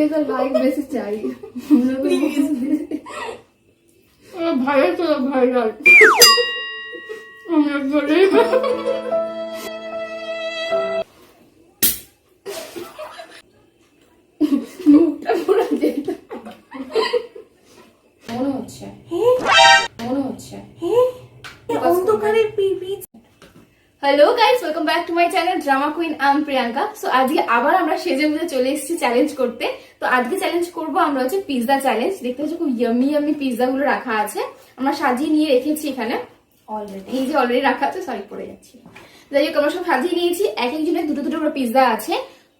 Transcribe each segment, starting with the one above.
Video का like basis चाहिए भाई तो भाई মুখটা পুরো যেত মনে হচ্ছে মনে হচ্ছে অন্ধকারে পিপি। Hello guys, welcome back to my channel drama queen. I am Priyanka. So আজকে আবার আমরা সেজে গুজে চলে এসেছি চ্যালেঞ্জ করতে। তো আজকে চ্যালেঞ্জ করব আমরা হচ্ছে পিৎজা চ্যালেঞ্জ। দেখতে হচ্ছে খুব ইয়ামি ইয়ামি পিৎজা গুলো রাখা আছে, আমরা সাজিয়ে নিয়ে রেখেছি এখানে অলরেডি। এই যে অলরেডি রাখা আছে, সরি পড়ে যাচ্ছি। যাই হোক আমরা সব সাজিয়ে নিয়েছি, এক একজনের দুটো দুটো করে পিৎজা আছে,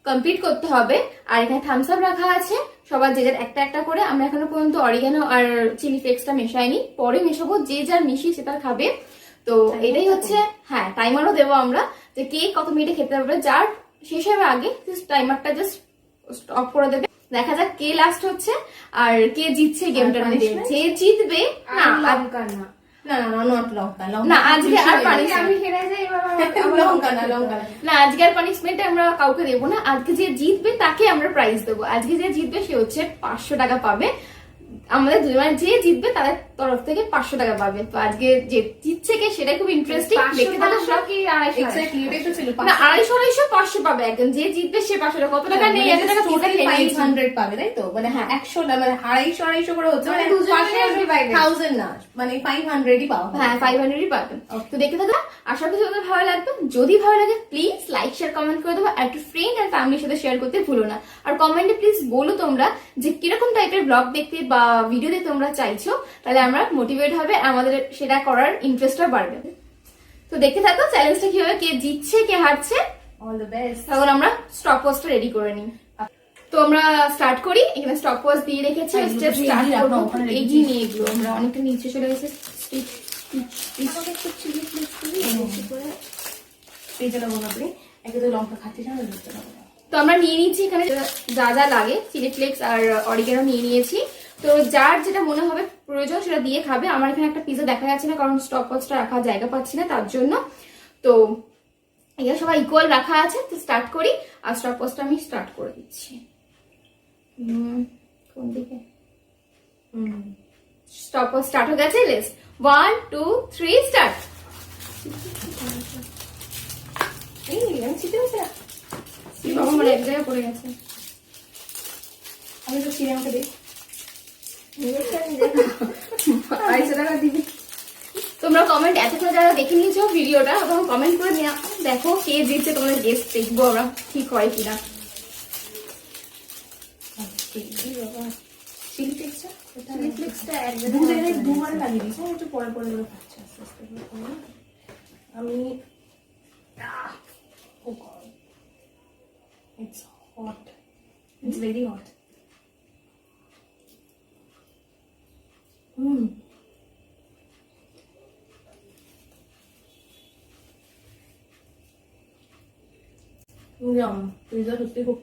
কমপ্লিট করতে হবে। আর এখানে থামস আপ রাখা আছে, সবার যে যার একটা একটা করে। আমরা এখনো পর্যন্ত অরিগানো আর চিলি ফ্লেক্সটা মেশাইনি, পরে মেশাবো, যে যার মিশিয়ে সে তার খাবে। তো এটাই হচ্ছে, হ্যাঁ টাইমারও দেবো আমরা, যে কে কত মিনিটে খেতে পারবে। যার শেষ হবে আগে টাইমারটা জাস্ট অফ করে দেবে। দেখা যাক কে লাস্ট হচ্ছে আর কে জিতছে গেমটার মধ্যে। যে জিতবে না লঙ্কা না না না নট লঙ্কা না, আজকে আর আমি হেরে যাই লঙ্কা না লঙ্কা না, আজকে আর পানিশমেন্ট আমরা কাউকে দেবো না। আজকে যে জিতবে তাকে আমরা প্রাইজ দেবো। আজকে যে জিতবে সে হচ্ছে 500 টাকা পাবে। আমাদের দুজনের যে জিতবে তাদের তরফ থেকে 500 টাকা পাবে। তো আজকে যে জিতছে কে সেটা খুব ইন্টারেস্টিং দেখতে থাকো। না 250 500 পাবে একজন, যে জিতবে সে 500 টাকা। কত টাকা নেই, 1 টাকা 500 পাবে, তাই তো? মানে হ্যাঁ 100 মানে 250 করে হচ্ছে, মানে 1000 না, মানে 500ই পাওয়া। হ্যাঁ 500ই পাবে। তো দেখতে থাকো, আশা করি তোমাদের ভালো লাগবে। যদি ভালো লাগে প্লিজ লাইক শেয়ার কমেন্ট করে দেবো, আর একটু ফ্রেন্ড আর ফ্যামিলির সাথে শেয়ার করতে ভুলো না। আর কমেন্টে প্লিজ বলো তোমরা যে কিরকম টাইপের ব্লগ দেখতে বা ভিডিও দেখতে তোমরা চাইছো, তাহলে আমরা মোটিভেট হবে, আমাদের সেটা করার ইন্টারেস্টটা বাড়বে। তো দেখতে থাকো চ্যালেঞ্জটা কিভাবে, কে জিতছে কে হারছে। All the best. তখন আমরা স্টপ ওয়াচটা রেডি করে নিই। তো আমরা স্টার্ট করি। এখানে স্টপ ওয়াচ দিয়ে রেখেছি, স্টেপ স্টার্ট করব। এগিয়ে নিয়ে এগুলো আমরা অনেকটা নিচে চলে গেছে। তো আমরা নিয়ে নিচ্ছি এখানে যা যা লাগে, চিলি ফ্লেক্স আর অরিগানো নিয়ে নিয়েছি। তো যার যেটা মনে হবে প্রয়োজন সেটা দিয়ে খাবে। আমার এখানে একটা পিৎজা দেখা যাচ্ছে না, কারণ স্টপ ওয়াচটা রাখার জায়গা পাচ্ছি না তার জন্য। তো এখানে সবাই ইকুয়াল রাখা আছে। তো স্টার্ট করি, আর স্টপ ওয়াচটা আমি স্টার্ট করে দিচ্ছি। কোন দিকে? স্টপ ওয়াচ স্টার্ট হয়ে গেছে। Let's 1 2 3 start. এই আমি চিঠি আছে বাবা, আমার এক জায়গায় পড়ে গেছে। আমি তো ছিঁড়ে আমাকে দিই। তোমরা কমেন্ট এতক্ষণ যারা দেখে নিয়েছো ভিডিওটা, তখন কমেন্ট করে দেখো কে জিতছে, তোমাদের গেস দেখবো আমরা ঠিক হয় কিনা। আমি it's hot, it's very hot. Pizza সত্যি খুব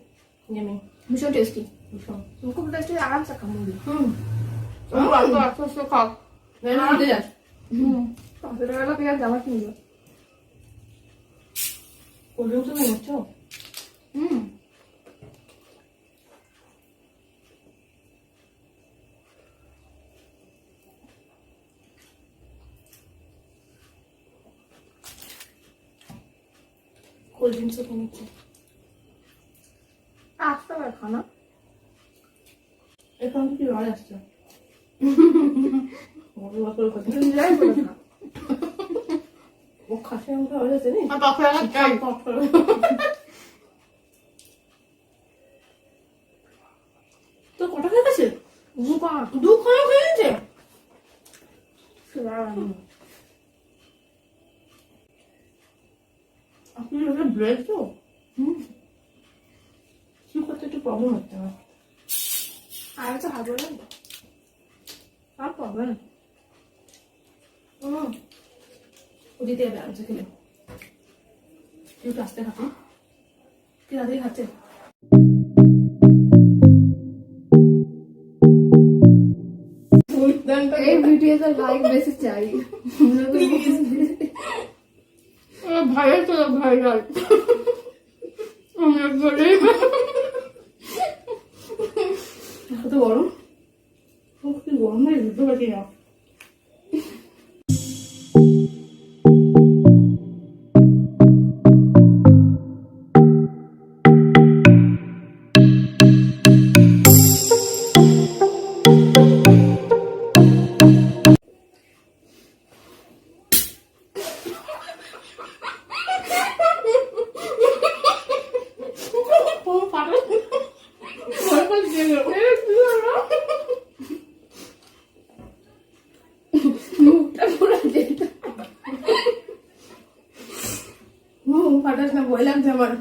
ইয়ামি, ভীষণ টেস্টি, ভীষণ খুব টেস্টি। আরামসে খাবো। আস্তে আস্তে খাও, নিতে যাস। 500 টাকা পেঁয়াজ জামা কিনবো। কোল্ড ড্রিঙ্কস তো নিচ্ছ? কোল্ড ড্রিঙ্কসও কিনে নিচ্ছে। আসতে পারে খানা এখন কি রয় আসছে। ও খাসি আমাকে রয় আসছে নি। তো কটা খেয়ে গেছে? দুখানা খেয়ে গেছে। আপনি ব্রেড তো কি করতে একটু প্রবলেম হচ্ছে আমার। আর তো খাবো না, আর পাবে না। ও দিতে যাবে আরামসে খেলে। একটু আসতে খাবো, কি রাতেই খাচ্ছে। এই ভিডিও का लाइक बेसिस चाहिए भाई तो भाई কত গরম, কি গরম লাগে বুঝতে পারছি না। ফাটাস না, ভয় লাগছে আমার।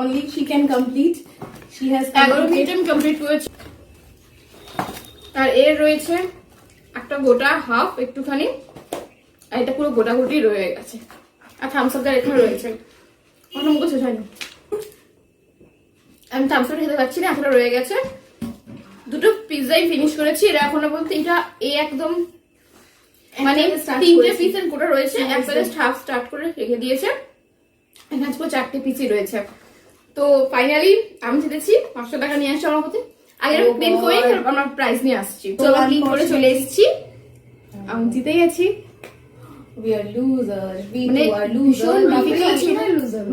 Only she can complete. She has 11 item complete করেছে। আর এর রয়েছে একটা গোটা হাফ একটুখানি, আর এটা পুরো গোটা গোটি রয়ে গেছে। আর থামস আপটা এখানে রয়েছে, অসংখ্য শেষ হয়নি। আমি থামস আপ খেতে পাচ্ছি না, এতটা রয়ে গেছে। দুটো পিৎজাই ফিনিশ করেছি। এরা এখনো বলতে এটা একদম মানে 3টে পিসের গোটা রয়েছে, এক প্লেট হাফ স্টার্ট করে রেখে দিয়েছে। এখানে 4টে পিসই রয়েছে। তো ফাইনালি আমি জিতেছি 500 টাকা নিয়ে আসছি আমার কাছে। আগে পেন করে আমরা প্রাইস নিয়ে আসছি। তো আমরা ক্লিক করে চলে এসেছি, আমি জিতে গেছি।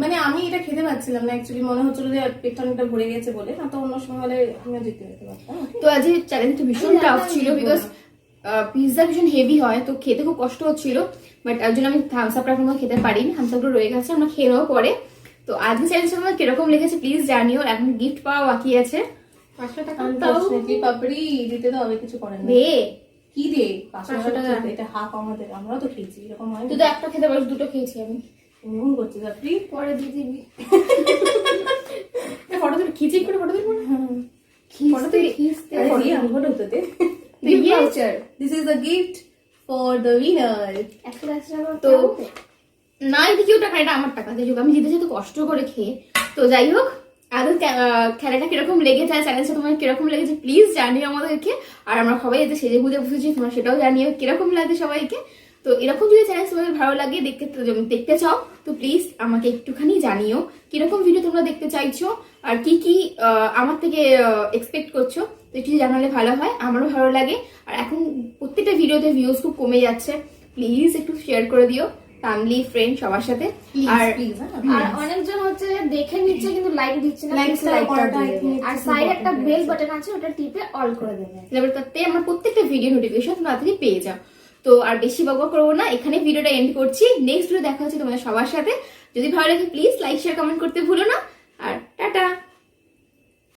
মানে আমি এটা খেতে পাচ্ছিলাম না, অ্যাকচুয়ালি মনে হচ্ছিল যে পেটটা অনেকটা ভরে গেছে বলে, না তো অন্য সময় হলে আমিও জিতে যেতে পারতাম। তো আজ চ্যালেঞ্জটা ভীষণ টাফ ছিল, বিকজ পিৎজা ভীষণ হেভি হয়, তো খেতে খুব কষ্ট হচ্ছিল। বাট তার জন্য আমি থামস আপটা এখন খেতে পারিনি, থামস আপটা রয়ে গেছে, আমরা খেয়ে নেওয়ার পরে। তো আজকে চ্যালেঞ্জটা তোমার কিরকম লেগেছে প্লিজ জানিও। এখন গিফট পাওয়া বাকি আছে 500 টাকা। পাপড়ি দিতে তো হবে, কিছু করেন না। কি রে 500 টাকা? এটা হাফ আমাদের, আমরাও তো খেয়েছি, এরকম হয়। তুই তো একটা খেতে পারিস, দুটো খেয়েছি আমি। এমন করছিস আপনি, পরে দিয়ে দিবি। ফটো তুলে খিচিং করে ফটো তুলবো না? ফটো তুলে খিচতে আমি ফটো তুলতে। This is the gift for the winner. তো না, এটা কেউ টাকা, এটা আমার টাকা। আমি জিতেছি তো কষ্ট করে খেয়ে। তো যাই হোক, আদৌ খেলাটা কিরকম লেগেছে, চ্যালেঞ্জটা তোমার কিরকম লেগেছে প্লিজ জানিও আমাদেরকে। আর আমরা সবাই এতে সেজে গুজে বসেছি, তোমরা সেটাও জানিও কিরকম লাগে সবাইকে। তো এরকম যদি চ্যালেঞ্জ তোমাদের ভালো লাগে, দেখতে চাও, তো প্লিজ আমাকে একটুখানি জানিও কিরকম ভিডিও তোমরা দেখতে চাইছো, আর কি কি আমার থেকে এক্সপেক্ট করছো। তো একটু জানালে ভালো হয়, আমারও ভালো লাগে। আর এখন প্রত্যেকটা ভিডিওতে ভিউজ খুব কমে যাচ্ছে, প্লিজ একটু শেয়ার করে দিও ফ্যামিলি ফ্রেন্ড সবার সাথে। আর অনেকজন হচ্ছে দেখে নিচ্ছে কিন্তু লাইক দিচ্ছে না, আর সাইডে একটা বেল বাটন আছে, ওটা টিপে অল করে দেবে, তাতে আমরা প্রত্যেকটা ভিডিও নোটিফিকেশন তোমরা থেকে পেয়ে যাও। তো আর বেশি বকবক করবো না, এখানে ভিডিওটা এন্ড করছি। নেক্সট ভিডিও দেখা হচ্ছে তোমাদের সবার সাথে। যদি ভালো লাগে প্লিজ লাইক শেয়ার কমেন্ট করতে ভুলো না। আর টাটা।